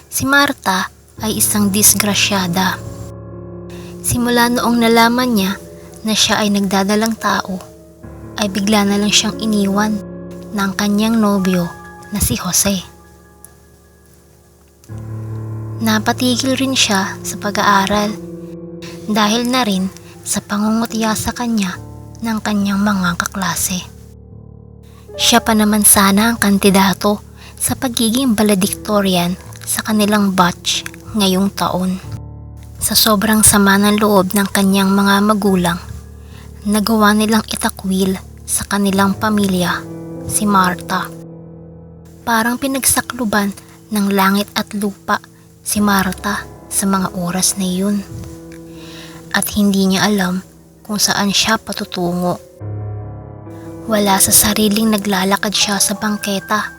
Si Marta ay isang disgrasyada. Simula noong nalaman niya na siya ay nagdadalang tao, ay bigla na lang siyang iniwan ng kanyang nobyo na si Jose. Napatigil rin siya sa pag-aaral dahil na rin sa pangungutya sa kanya ng kanyang mga kaklase. Siya pa naman sana ang kandidato sa pagiging valedictorian sa kanilang batch ngayong taon. Sa sobrang sama ng loob ng kanyang mga magulang, nagawa nilang itakwil sa kanilang pamilya si Marta. Parang pinagsakluban ng langit at lupa si Marta sa mga oras na iyon. At hindi niya alam kung saan siya patutungo. Wala sa sariling naglalakad siya sa bangketa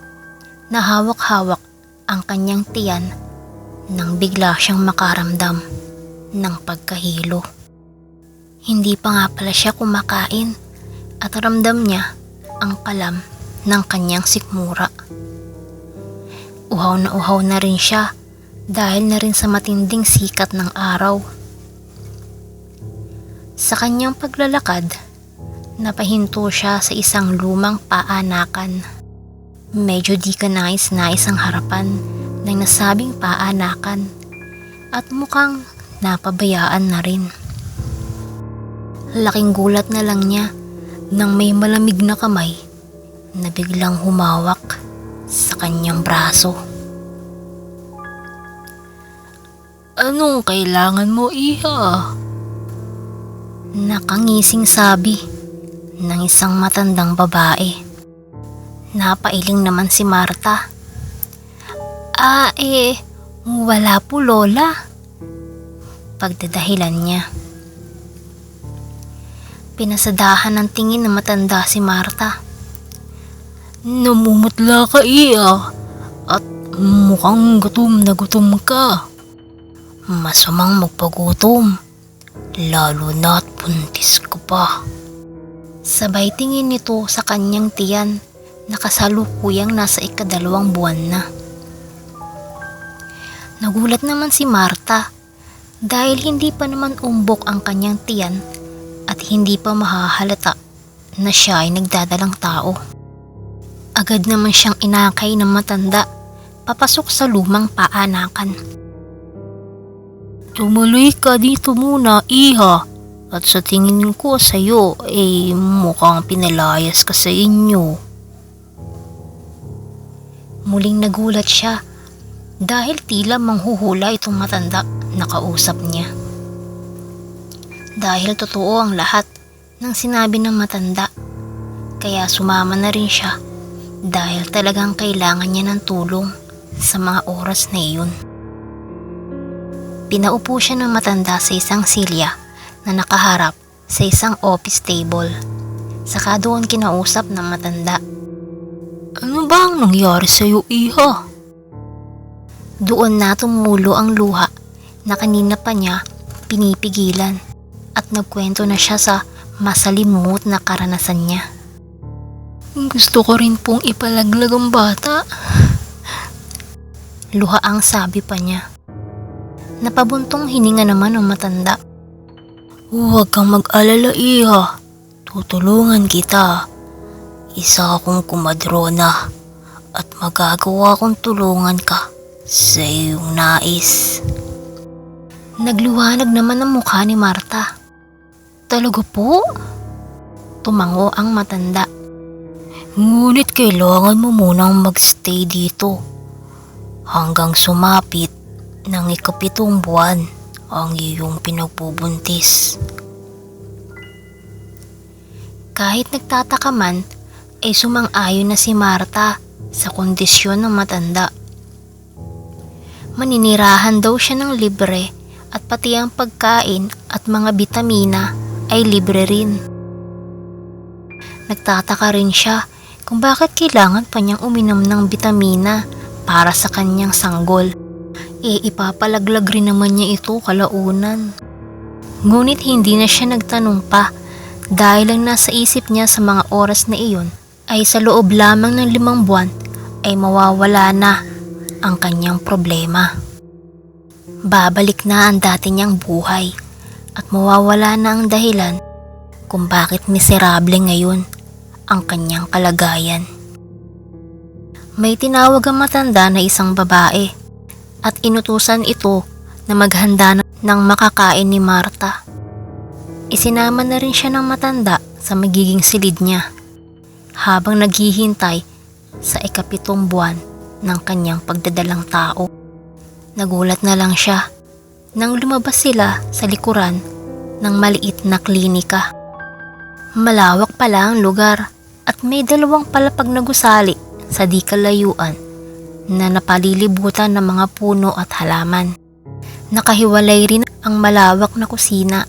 na hawak-hawak ang kanyang tiyan nang bigla siyang makaramdam ng pagkahilo. Hindi pa nga pala siya kumakain at ramdam niya ang kalam ng kanyang sikmura. Uhaw na rin siya dahil na rin sa matinding sikat ng araw. Sa kanyang paglalakad, napahinto siya sa isang lumang paanakan. Medyo di ka nais ang harapan ng nasabing paanakan at mukhang napabayaan na rin. Laking gulat na lang niya nang may malamig na kamay na biglang humawak sa kanyang braso. "Anong kailangan mo, iha?" Nakangising sabi ng isang matandang babae. Napailing naman si Marta. Wala po lola," pagdadahilan niya. Pinasadahan ng tingin ng matanda si Marta. "Namumutla ka, iya, at mukhang gutom na gutom ka. Masamang magpagutom, lalo na't buntis ka pa." Sabay tingin nito sa kanyang tiyan na kasalukuyang nasa ika-2 buwan na. Nagulat naman si Marta dahil hindi pa naman umbok ang kanyang tiyan at hindi pa mahahalata na siya ay nagdadalang tao. Agad naman siyang inakay ng matanda papasok sa lumang paanakan. "Tumuloy ka dito muna, iha, at sa tingin ko sa'yo mukhang pinalayas ka sa inyo." Muling nagulat siya dahil tila manghuhula itong matanda na kausap niya. Dahil totoo ang lahat ng sinabi ng matanda, kaya sumama na rin siya dahil talagang kailangan niya ng tulong sa mga oras na iyon. Pinaupo siya ng matanda sa isang silya na nakaharap sa isang office table. Saka doon kinausap ng matanda. "Ano ba ang nangyari sa'yo, iha?" Doon na tumulo ang luha na kanina pa niya pinipigilan at nagkwento na siya sa masalimut na karanasan niya. "Gusto ko rin pong ipalaglag ang bata," luha ang sabi pa niya. Napabuntong hininga naman ang matanda. "Huwag kang mag-alala, iha. Tutulungan kita. Isa akong kumadrona at magagawa kong tulungan ka sa iyong nais." Nagluwanag naman ang mukha ni Marta. "Talaga po?" Tumango ang matanda. "Ngunit kailangan mo munang magstay dito hanggang sumapit ng ika-7 buwan ang iyong pinagbubuntis." Kahit nagtataka man, ay sumang-ayon na si Marta sa kondisyon ng matanda. Maninirahan daw siya ng libre at pati ang pagkain at mga bitamina ay libre rin. Nagtataka rin siya kung bakit kailangan pa niyang uminom ng bitamina para sa kanyang sanggol. Ipapalaglag rin naman niya ito kalaunan. Ngunit hindi na siya nagtanong pa dahil ang nasa isip niya sa mga oras na iyon ay sa loob lamang ng 5 buwan ay mawawala na ang kanyang problema. Babalik na ang dati niyang buhay at mawawala na ang dahilan kung bakit miserable ngayon ang kanyang kalagayan. May tinawag ang matanda na isang babae at inutusan ito na maghanda ng makakain ni Marta. Isinama na rin siya ng matanda sa magiging silid niya habang naghihintay sa ika-7 buwan ng kanyang pagdadalang tao. Nagulat na lang siya nang lumabas sila sa likuran ng maliit na klinika. Malawak pala ang lugar at may 2 palapag na gusali sa di kalayuan na napalilibutan ng mga puno at halaman. Nakahiwalay rin ang malawak na kusina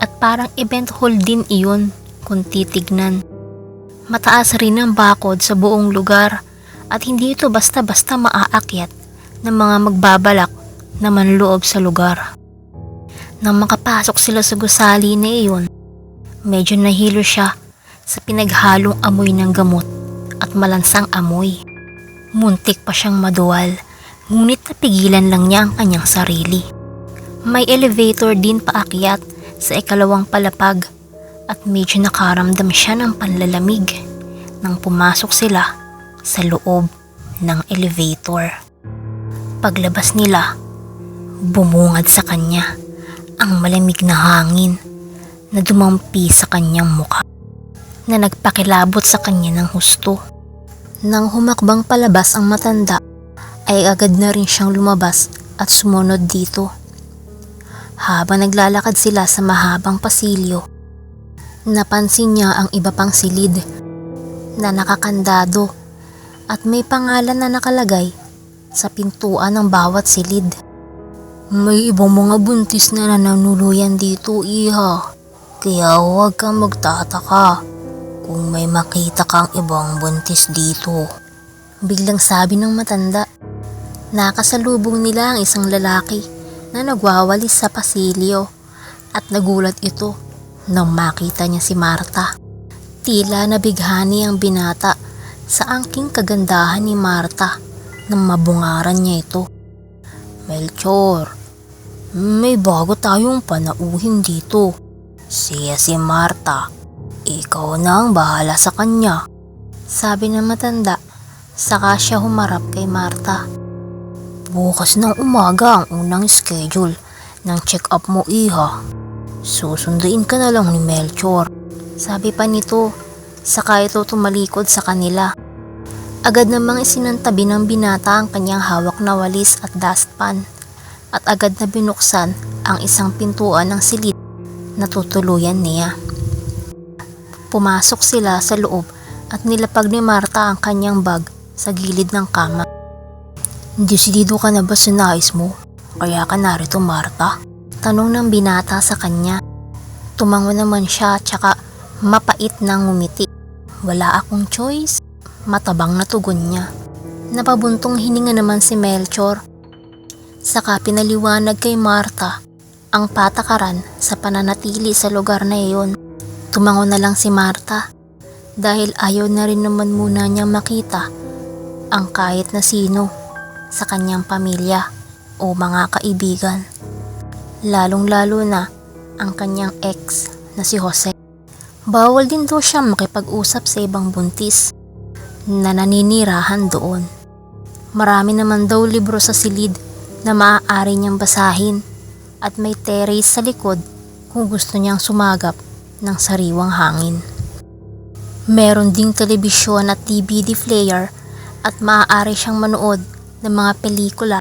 at parang event hall din iyon kung titignan. Mataas rin ang bakod sa buong lugar at hindi ito basta-basta maaakyat ng mga magbabalak na manloob sa lugar. Nang makapasok sila sa gusali na iyon, medyo nahilo siya sa pinaghalong amoy ng gamot at malansang amoy. Muntik pa siyang maduwal, ngunit napigilan lang niya ang kanyang sarili. May elevator din paakyat sa ika-2 palapag at medyo nakaramdam siya ng panlalamig nang pumasok sila sa loob ng elevator. Paglabas nila, bumungad sa kanya ang malamig na hangin na dumampi sa kanyang mukha na nagpakilabot sa kanya ng husto. Nang humakbang palabas ang matanda, ay agad na rin siyang lumabas at sumunod dito. Habang naglalakad sila sa mahabang pasilyo, napansin niya ang iba pang silid na nakakandado at may pangalan na nakalagay sa pintuan ng bawat silid. May ibang mga buntis na nananuluyan dito, iha. Kaya huwag kang magtataka kung may makita kang ibang buntis dito. Biglang sabi ng matanda. Nakasalubong nila ang isang lalaki na nagwawalis sa pasilyo at nagulat ito nang makita niya si Marta. Tila nabighani ang binata sa angking kagandahan ni Marta nang mabungaran niya ito. Melchor, may bago tayong panauhin dito. Siya si Marta. Ikaw na ang bahala sa kanya, sabi ng matanda, saka siya humarap kay Marta. Bukas ng umaga ang unang schedule ng check-up mo, iha. Susunduin ka na lang ni Melchor, sabi pa nito, saka ito tumalikod sa kanila. Agad namang isinantabi ng binata ang kanyang hawak na walis at dustpan at agad na binuksan ang isang pintuan ng silid na tutuluyan niya. Pumasok sila sa loob at nilapag ni Marta ang kanyang bag sa gilid ng kama. Desidido ka na ba sa nais mo? Kaya ka narito, Marta? Tanong ng binata sa kanya. Tumango naman siya tsaka mapait na ngumiti. Wala akong choice. Matabang na tugon niya. Napabuntong hininga naman si Melchor. Saka pinaliwanag kay Marta ang patakaran sa pananatili sa lugar na iyon. Tumango na lang si Marta dahil ayaw na rin naman muna niyang makita ang kahit na sino sa kanyang pamilya o mga kaibigan. Lalong-lalo na ang kanyang ex na si Jose. Bawal din daw siya makipag-usap sa ibang buntis na naninirahan doon. Marami naman daw libro sa silid na maaari niyang basahin at may terrace sa likod kung gusto niyang sumagap ng sariwang hangin. Meron ding telebisyon at DVD player at maaari siyang manood ng mga pelikula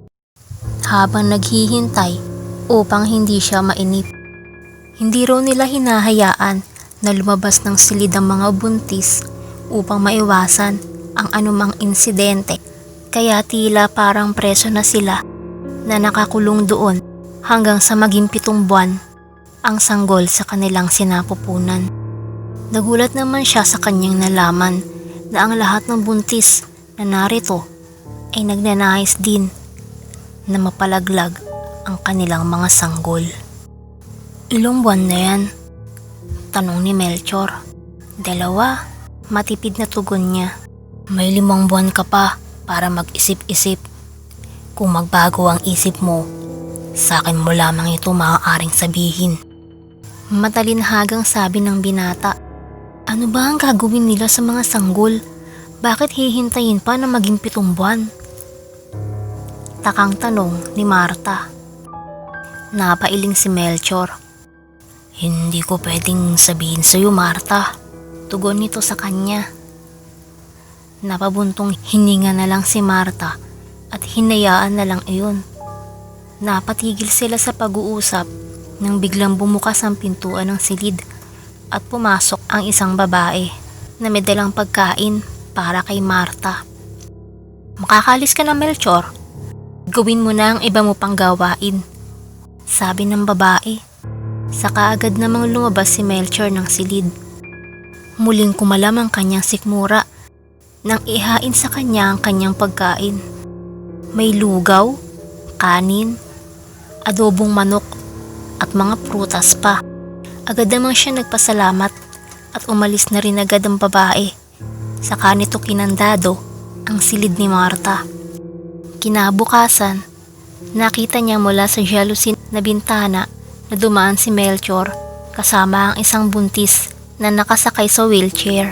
habang naghihintay upang hindi siya mainip. Hindi raw nila hinahayaan na lumabas ng silid ang mga buntis upang maiwasan ang anumang insidente, kaya tila parang preso na sila na nakakulong doon hanggang sa maging 7 buwan ang sanggol sa kanilang sinapupunan. Nagulat naman siya sa kanyang nalaman na ang lahat ng buntis na narito ay nagnanais din na mapalaglag ang kanilang mga sanggol. Ilang buwan na yan? Tanong ni Melchor. 2, matipid na tugon niya. May 5 buwan ka pa para mag-isip-isip. Kung magbago ang isip mo, sa akin mo lamang ito maaaring sabihin. Matalinhagang sabi ng binata. Ano ba ang gagawin nila sa mga sanggol? Bakit hihintayin pa na maging 7 buwan? Takang tanong ni Marta. Napailing si Melchor. Hindi ko pwedeng sabihin sa'yo, Marta. Tugon nito sa kanya. Napabuntong hininga na lang si Marta at hinayaan na lang iyon. Napatigil sila sa pag-uusap nang biglang bumukas ang pintuan ng silid at pumasok ang isang babae na may dalang pagkain para kay Marta. Makakalis ka na, Melchor. Gawin mo na ang iba mo pang gawain, sabi ng babae. Saka agad namang lumabas si Melchor ng silid. Muling kumalam ang kanyang sikmura nang ihain sa kanya ang kanyang pagkain. May lugaw, kanin, adobong manok at mga prutas pa. Agad namang siya nagpasalamat at umalis na rin agad ang babae. Saka nito kinandado ang silid ni Marta. Kinabukasan, nakita niya mula sa jealousy na bintana na dumaan si Melchor kasama ang isang buntis na nakasakay sa wheelchair.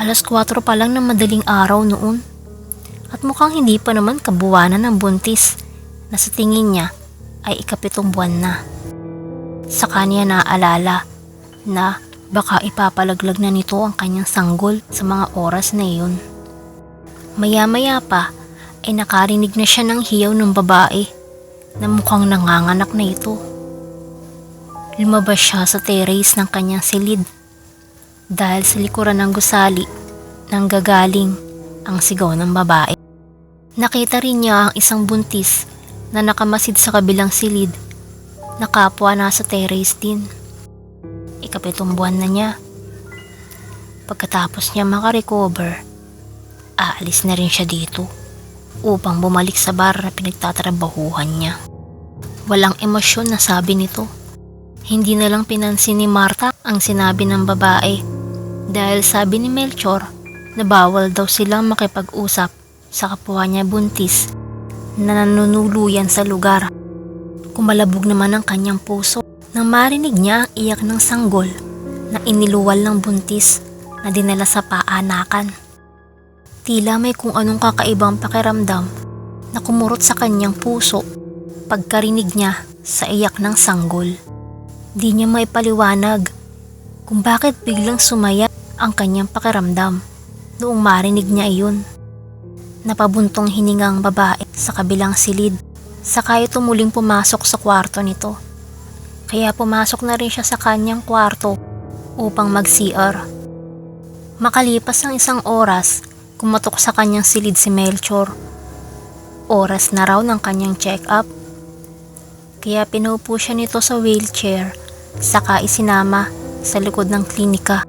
4:00 pa lang ng madaling araw noon at mukhang hindi pa naman kabuwanan ng buntis na sa tingin niya ay 7 buwan na. Sa kanya naalala na baka ipapalaglag na nito ang kanyang sanggol sa mga oras na iyon. Maya-maya pa ay nakarinig na siya ng hiyaw ng babae na mukhang nanganganak na ito. Lumabas siya sa terrace ng kanyang silid dahil sa likuran ng gusali nang gagaling ang sigaw ng babae. Nakita rin niya ang isang buntis na nakamasid sa kabilang silid na kapwa nasa terrace din. 7 buwan na niya. Pagkatapos niya makarecover, aalis na rin siya dito upang bumalik sa bar na pinagtatrabahuhan niya. Walang emosyon na sabi nito. Hindi na lang pinansin ni Marta ang sinabi ng babae dahil sabi ni Melchor na bawal daw silang makipag-usap sa kapwa niya buntis na nanunuluyan sa lugar. Kumalabog naman ang kanyang puso nang marinig niya ang iyak ng sanggol na iniluwal ng buntis na dinala sa paanakan. Tila may kung anong kakaibang pakiramdam na kumurot sa kanyang puso pagkarinig niya sa iyak ng sanggol. Di niya maipaliwanag kung bakit biglang sumaya ang kanyang pakiramdam noong marinig niya iyon. Napabuntong hininga ang babae sa kabilang silid, saka ito muling pumasok sa kwarto nito. Kaya pumasok na rin siya sa kanyang kwarto upang mag-CR. Makalipas ang 1 oras, kumatok sa kanyang silid si Melchor. Oras na raw ng kanyang check-up. Kaya pinaupo siya nito sa wheelchair, saka isinama sa likod ng klinika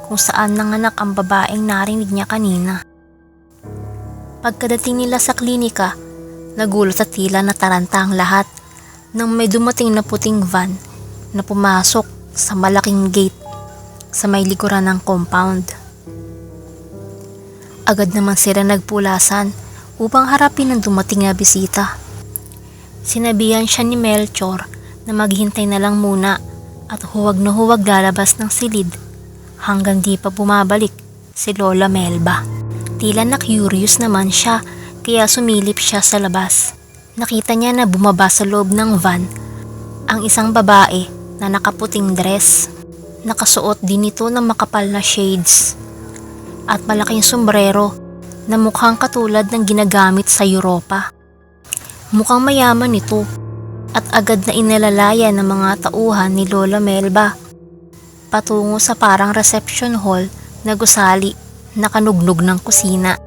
kung saan nanganak ang babaeng narinig niya kanina. Pagkadating nila sa klinika, nagulat at tila nataranta ang lahat nang may dumating na puting van na pumasok sa malaking gate sa may likuran ng compound. Agad naman sila nagpulasan upang harapin ang dumating na bisita. Sinabihan siya ni Melchor na maghintay na lang muna at huwag na huwag lalabas ng silid hanggang di pa bumabalik si Lola Melba. Tila na-curious naman siya kaya sumilip siya sa labas. Nakita niya na bumaba sa loob ng van ang isang babae na nakaputing dress. Nakasuot din ito ng makapal na shades at malaking sombrero na mukhang katulad ng ginagamit sa Europa. Mukhang mayaman ito at agad na inalalaya ng mga tauhan ni Lola Melba patungo sa parang reception hall na gusali na kanugnog ng kusina.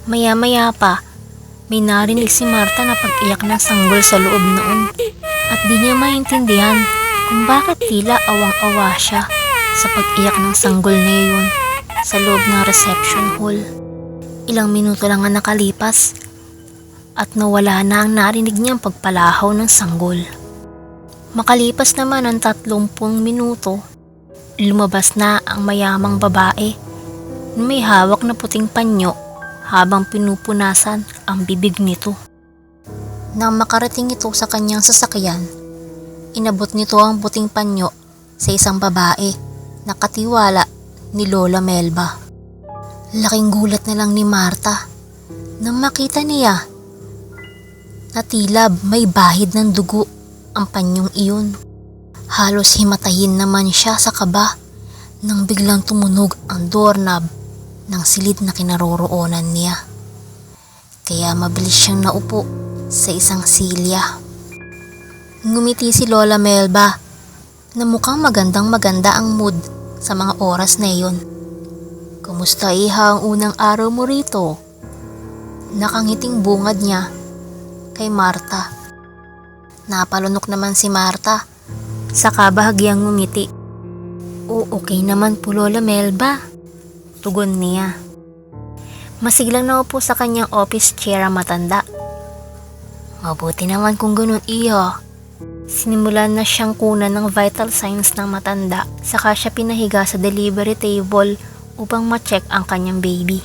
Maya-maya pa, may narinig si Marta na pag-iyak ng sanggol sa loob noon at di niya maintindihan kung bakit tila awang-awa siya sa pag-iyak ng sanggol na iyon sa loob ng reception hall. Ilang minuto lang ang nakalipas at nawala na ang narinig niyang pagpalahaw ng sanggol. Makalipas naman ang 30 minuto, lumabas na ang mayamang babae na may hawak na puting panyo habang pinupunasan ang bibig nito. Nang makarating ito sa kanyang sasakyan, inabot nito ang puting panyo sa isang babae na katiwala ni Lola Melba. Laking gulat na lang ni Marta nang makita niya na tila may bahid ng dugo ang panyong iyon. Halos himatayin naman siya sa kaba nang biglang tumunog ang doorknob ng silid na kinaroroonan niya. Kaya mabilis siyang naupo sa isang silya. Ngumiti si Lola Melba na mukhang magandang-maganda ang mood sa mga oras na iyon. "Kumusta iha ang unang araw mo rito?" Nakangiting bungad niya kay Marta. Napalunok naman si Marta, saka bahagyang ngumiti. "O okay naman po Lola Melba," tugon niya. Masiglang naupo sa kanyang office chair ang matanda. "Mabuti naman kung ganun iha." Sinimulan na siyang kunan ng vital signs ng matanda, saka siya pinahiga sa delivery table upang ma-check ang kanyang baby.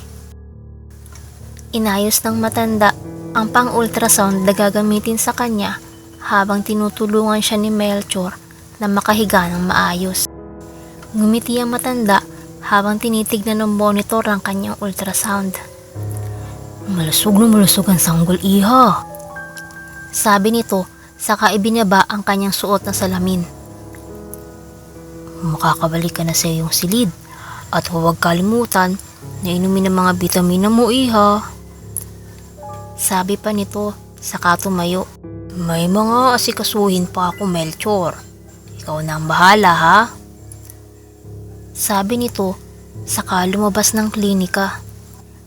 Inayos ng matanda ang pang-ultrasound na gagamitin sa kanya habang tinutulungan siya ni Melchor na makahiga ng maayos. Ngumiti ang matanda habang tinitignan ng monitor ang kanyang ultrasound. "Malusog na malusog ang sanggol iha," sabi nito, saka ibinaba ang kanyang suot na salamin. "Makakabalik ka na sa iyong silid at huwag kalimutan na inumin ang mga bitamina mo iha," sabi pa nito, saka tumayo. "May mga asikasuhin pa ako Melchor. Ikaw na ang bahala ha," sabi nito, saka lumabas ng klinika.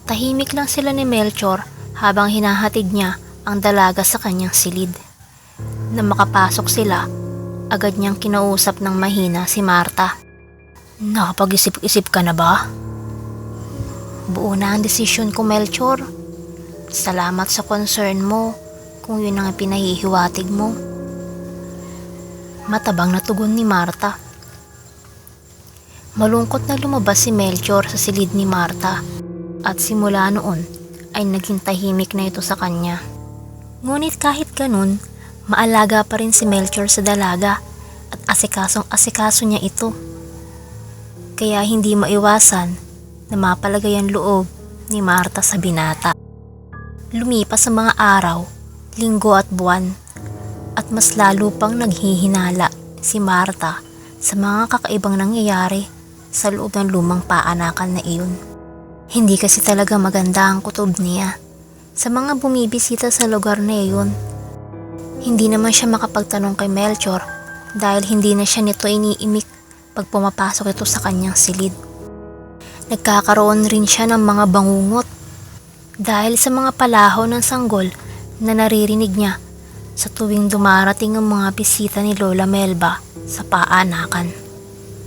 Tahimik lang sila ni Melchor habang hinahatid niya ang dalaga sa kanyang silid. Nang makapasok sila, agad niyang kinausap ng mahina si Marta. "Nakapag-isip-isip ka na ba?" "Buo na ang desisyon ko Melchor. Salamat sa concern mo kung yun ang pinahihiwatig mo," matabang na tugon ni Marta. Malungkot na lumabas si Melchor sa silid ni Marta at simula noon ay naging tahimik na ito sa kanya. Ngunit kahit ganun, maalaga pa rin si Melchor sa dalaga at asikasong-asikaso niya ito. Kaya hindi maiwasan na mapalagay ang loob ni Marta sa binata. Lumipas ang mga araw, linggo at buwan, at mas lalo pang naghihinala si Marta sa mga kakaibang nangyayari sa loob ng lumang paanakan na iyon. Hindi kasi talaga maganda ang kutob niya sa mga bumibisita sa lugar na iyon. Hindi naman siya makapagtanong kay Melchor dahil hindi na siya nito iniimik pag pumapasok ito sa kanyang silid. Nagkakaroon rin siya ng mga bangungot dahil sa mga palaho ng sanggol na naririnig niya sa tuwing dumarating ang mga bisita ni Lola Melba sa paanakan.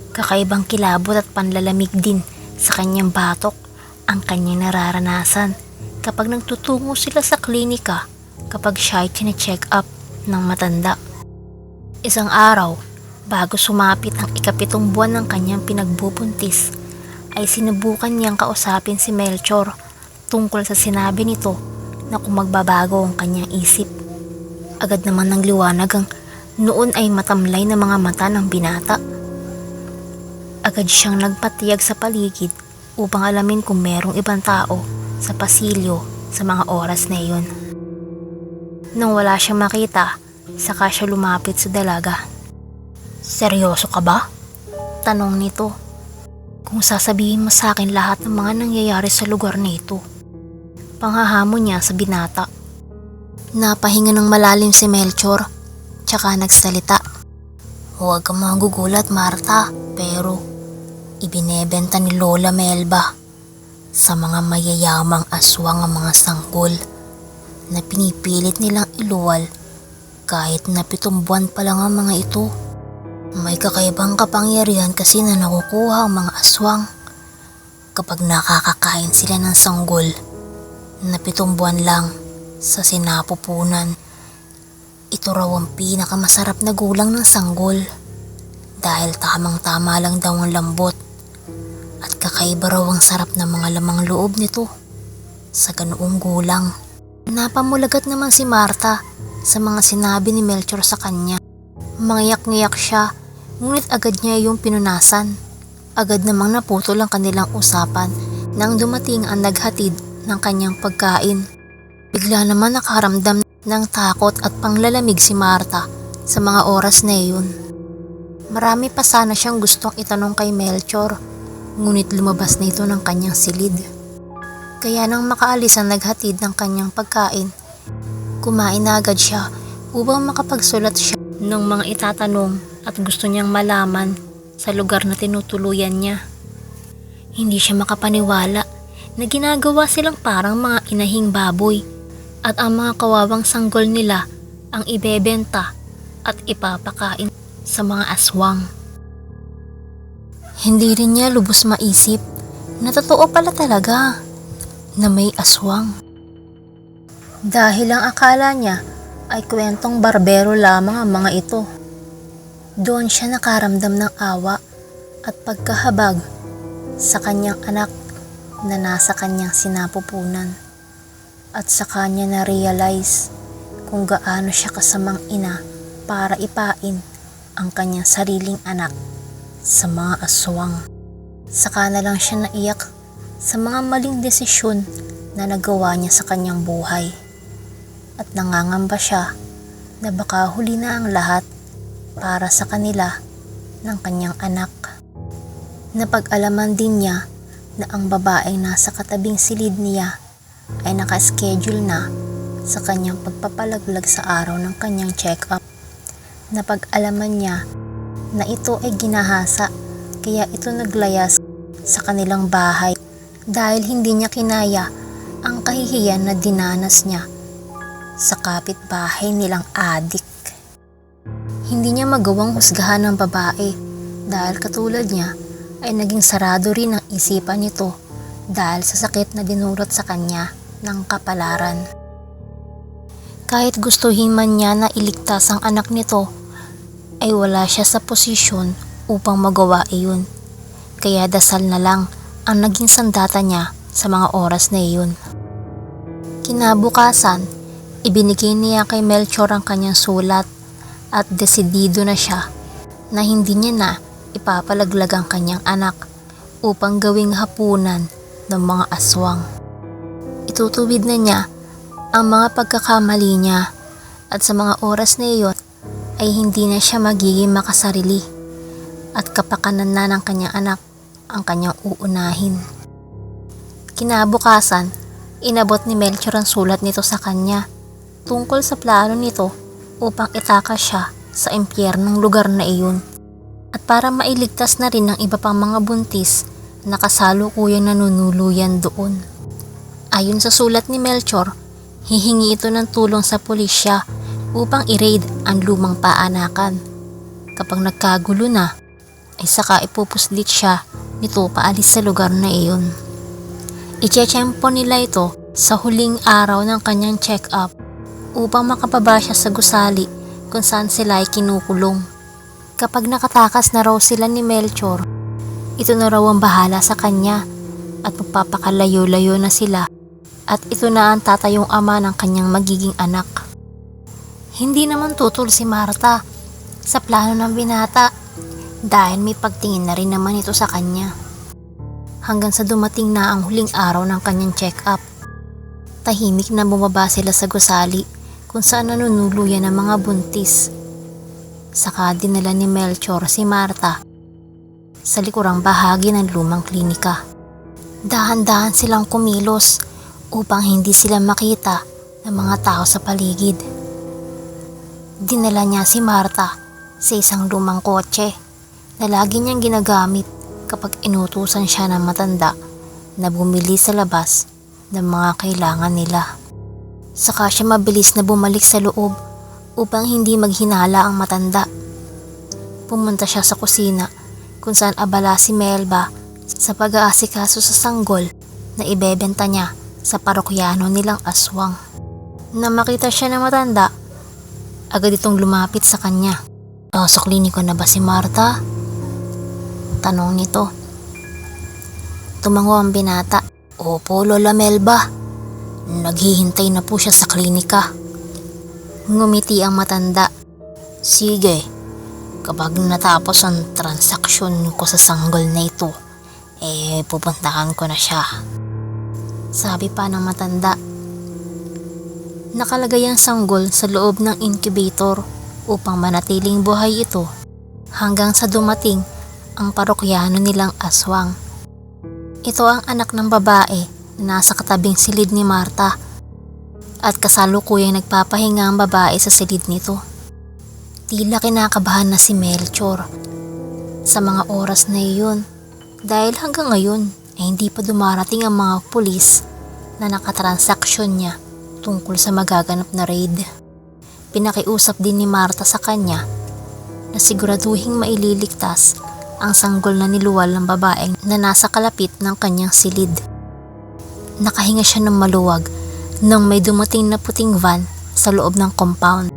Kakaibang kilabot at panlalamig din sa kanyang batok ang kanyang nararanasan kapag nagtutungo sila sa klinika kapag siya ay chine-check up ng matanda. Isang araw, bago sumapit ang ika-7 buwan ng kanyang pinagbubuntis, ay sinubukan niyang kausapin si Melchor tungkol sa sinabi nito na kung magbabago ang kanyang isip. Agad naman ng liwanag ang noon ay matamlay na mga mata ng binata. Agad siyang nagpatiyag sa paligid upang alamin kung merong ibang tao sa pasilyo sa mga oras na iyon. Nang wala siyang makita, saka siya lumapit sa dalaga. "Seryoso ka ba?" tanong nito. "Kung sasabihin mo sa akin lahat ng mga nangyayari sa lugar na ito," panghahamon niya sa binata. Napahinga ng malalim si Melchor, tsaka nagsalita. "Huwag kang magugulat Marta, pero ibinebenta ni Lola Melba sa mga mayayamang aswang ang mga sanggol na pinipilit nilang iluwal kahit na 7 buwan pa lang ang mga ito. May kakaibang kapangyarihan kasi na nakukuha ang mga aswang kapag nakakakain sila ng sanggol na 7 buwan lang sa sinapupunan. Ito raw ang pinakamasarap na gulang ng sanggol dahil tamang-tama lang daw ang lambot at kakaiba raw ang sarap ng mga lamang loob nito." sa ganoong gulang. Napamulagat naman si Marta sa mga sinabi ni Melchor sa kanya. Mangiyak-ngiyak siya, ngunit agad niya yung pinunasan. Agad namang naputol ang kanilang usapan nang dumating ang naghatid ng kanyang pagkain. Bigla naman nakaramdam ng takot at panglalamig si Marta sa mga oras na iyon. Marami pa sana siyang gustong itanong kay Melchor, ngunit lumabas na ito ng kanyang silid. Kaya nang makaalis ang naghatid ng kanyang pagkain, kumain na agad siya upang makapagsulat siya ng mga itatanong at gusto niyang malaman sa lugar na tinutuluyan niya. Hindi siya makapaniwala na ginagawa silang parang mga inahing baboy at ang mga kawawang sanggol nila ang ibebenta at ipapakain sa mga aswang. Hindi rin niya lubos maisip na totoo pala talaga na may aswang. Dahil ang akala niya ay kwentong barbero lamang ang mga ito. Doon siya nakaramdam ng awa at pagkahabag sa kanyang anak na nasa kanyang sinapupunan. At saka niya na-realize kung gaano siya kasamang ina para ipain ang kanyang sariling anak sa mga aswang. Saka na lang siya naiyak sa mga maling desisyon na nagawa niya sa kanyang buhay. At nangangamba siya na baka huli na ang lahat para sa kanila ng kanyang anak. Napag-alaman din niya na ang babaeng nasa katabing silid niya ay naka-schedule na sa kanyang pagpapalaglag sa araw ng kanyang check-up. Napag-alaman niya na ito ay ginahasa kaya ito naglayas sa kanilang bahay dahil hindi niya kinaya ang kahihiyan na dinanas niya sa kapitbahay nilang adik. Hindi niya magawang husgahan ng babae dahil katulad niya ay naging sarado rin ang isipan nito dahil sa sakit na dinulot sa kanya ng kapalaran. Kahit gustuhin man niya na iligtas ang anak nito, ay wala siya sa posisyon upang magawa iyon. Kaya dasal na lang ang naging sandata niya sa mga oras na iyon. Kinabukasan, ibinigay niya kay Melchor ang kanyang sulat at desidido na siya na hindi niya na ipapalaglag ang kanyang anak upang gawing hapunan ng mga aswang. Itutuwid na niya ang mga pagkakamali niya at sa mga oras na iyon ay hindi na siya magiging makasarili at kapakanan na ng kanyang anak ang kanyang uunahin. Kinabukasan, inabot ni Melchor ang sulat nito sa kanya tungkol sa plano nito upang itakas siya sa impyernong lugar na iyon at para mailigtas na rin ng iba pang mga buntis na kasalukuyang nanunuluyan doon. Ayon sa sulat ni Melchor, hihingi ito ng tulong sa pulisya upang i-raid ang lumang paanakan. Kapag nagkagulo na, ay saka ipupuslit siya nito paalis sa lugar na iyon. Itsyempo nila ito sa huling araw ng kanyang check-up upang makababa siya sa gusali kung saan sila ay kinukulong. Kapag nakatakas na raw sila ni Melchor, ito na raw ang bahala sa kanya at magpapakalayo-layo na sila at ito na ang tatayong ama ng kanyang magiging anak. Hindi naman tutol si Marta sa plano ng binata dahil may pagtingin na rin naman ito sa kanya. Hanggang sa dumating na ang huling araw ng kanyang check-up. Tahimik na bumaba sila sa gusali kung saan nanunuluyan ang mga buntis. Saka dinala ni Melchor si Marta sa likurang bahagi ng lumang klinika. Dahan-dahan silang kumilos upang hindi sila makita ng mga tao sa paligid. Dinala niya si Marta sa isang lumang kotse na lagi niyang ginagamit kapag inutusan siya ng matanda na bumili sa labas ng mga kailangan nila. Saka siya mabilis na bumalik sa loob upang hindi maghinala ang matanda. Pumunta siya sa kusina kung saan abala si Melba sa pag-aasikaso sa sanggol na ibebenta niya sa parokyano nilang aswang. Na makita siya ng matanda, agad itong lumapit sa kanya. Sa kliniko na ba si Marta? Tanong nito. Tumango ang binata. Opo, Lola Melba. Naghihintay na po siya sa klinika. Ngumiti ang matanda. Sige, kapag natapos ang transaksyon ko sa sanggol na ito, pupuntahan ko na siya. Sabi pa ng matanda. Nakalagay ang sanggol sa loob ng incubator upang manatiling buhay ito hanggang sa dumating ang parokyano nilang aswang. Ito ang anak ng babae na nasa katabing silid ni Marta at kasalukuyang nagpapahinga ang babae sa silid nito. Tila kinakabahan na si Melchor sa mga oras na iyon dahil hanggang ngayon ay hindi pa dumarating ang mga pulis na nakatransaksyon niya tungkol sa magaganap na raid. Pinakiusap din ni Marta sa kanya na siguraduhing maililigtas ang sanggol na niluwal ng babaeng na nasa kalapit ng kanyang silid. Nakahinga siya ng maluwag nang may dumating na puting van sa loob ng compound.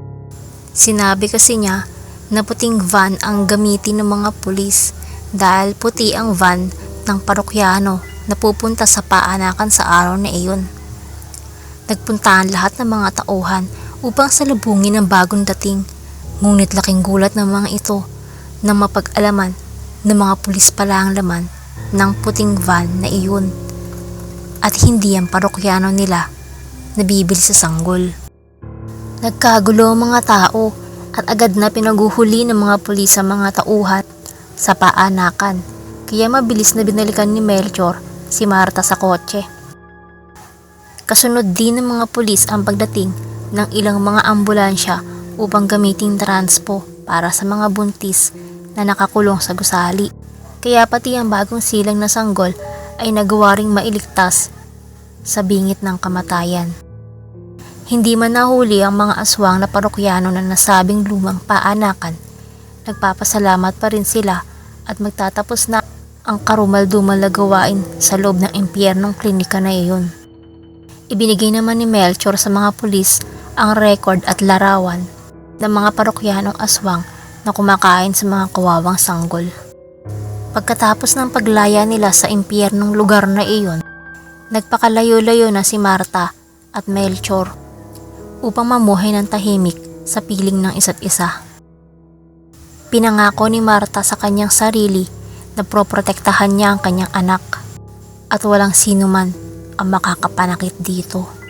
Sinabi kasi niya na puting van ang gamitin ng mga pulis dahil puti ang van ng parokyano na pupunta sa paanakan sa araw na iyon. Nagpuntahan lahat ng mga tauhan upang salubungin ang bagong dating, ngunit laking gulat ng mga ito nang mapag-alaman na mga pulis pala ang laman ng puting van na iyon at hindi ang parokyano nila na bibili sa sanggol. Nagkagulo ang mga tao at agad na pinaguhuli ng mga pulis ang mga tauhan sa paanakan, kaya mabilis na binalikan ni Melchor si Marta sa kotse. Kasunod din ng mga pulis ang pagdating ng ilang mga ambulansya upang gamiting transpo para sa mga buntis na nakakulong sa gusali. Kaya pati ang bagong silang na sanggol ay nagawa ring mailigtas sa bingit ng kamatayan. Hindi man nahuli ang mga aswang na parokyano na nasabing lumang paanakan, nagpapasalamat pa rin sila at magtatapos na ang karumal-dumal na gawain sa loob ng impyernong klinika na iyon. Ibinigay naman ni Melchor sa mga pulis ang record at larawan ng mga parokyanong aswang na kumakain sa mga kawawang sanggol. Pagkatapos ng paglaya nila sa impyernong lugar na iyon, nagpakalayo-layo na si Marta at Melchor upang mamuhay ng tahimik sa piling ng isa't isa. Pinangako ni Marta sa kanyang sarili na proprotektahan niya ang kanyang anak at walang sino man ang makakapanakit dito.